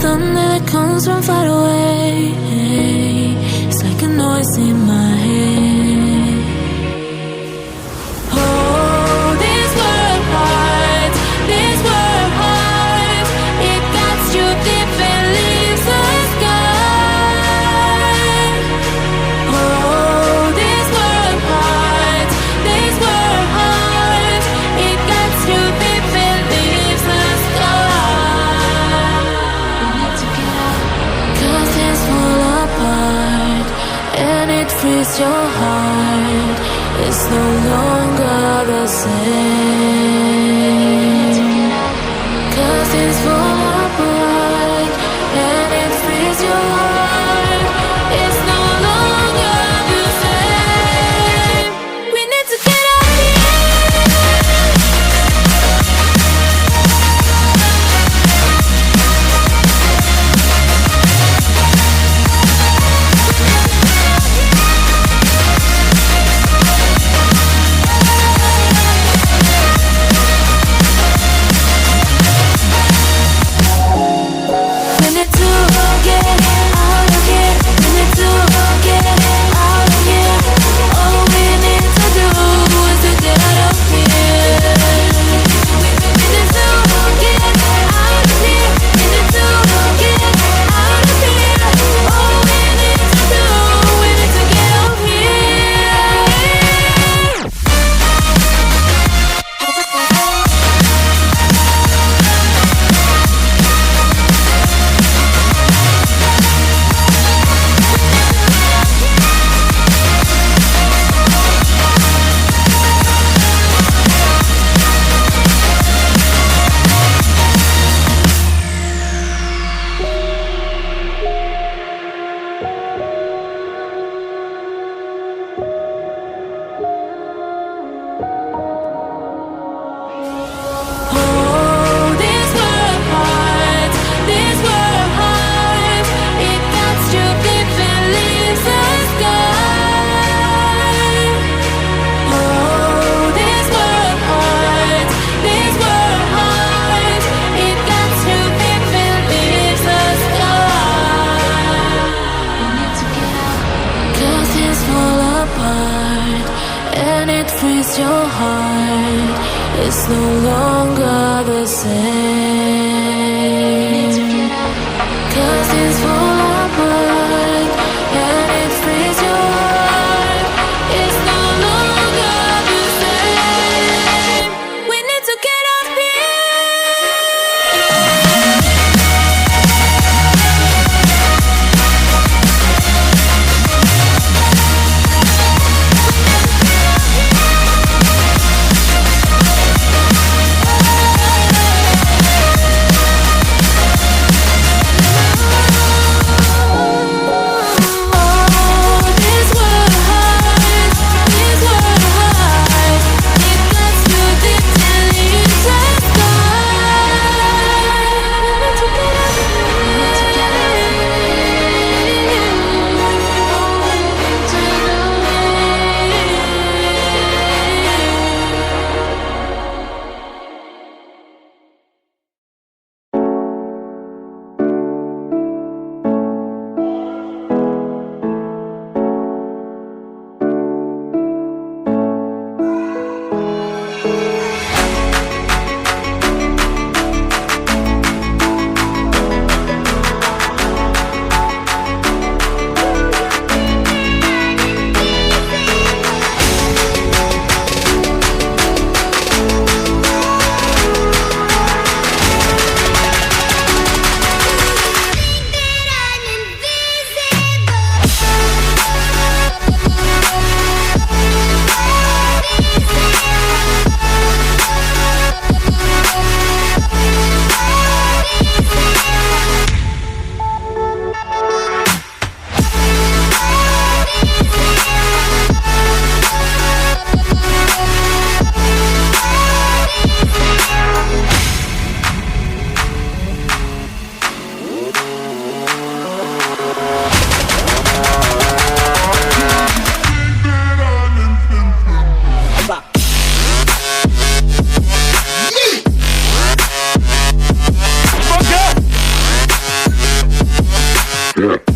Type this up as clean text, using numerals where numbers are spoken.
thunder that comes from far away. It's like a noise in my head. Oh, this world heart, this world heart, it cuts you deep and leaves the sky. Oh, this world heart, it cuts you deep and leaves the sky. We need to get out, 'cause things fall apart and it frees your heart. It's no longer the same. 'Cause things fall apart and it frees your heart. It's no longer the same. We need to get out your heart. It's no longer the same. 'Cause things fall apart and it frees your heart. It's no longer the same. We need to get up Yeah.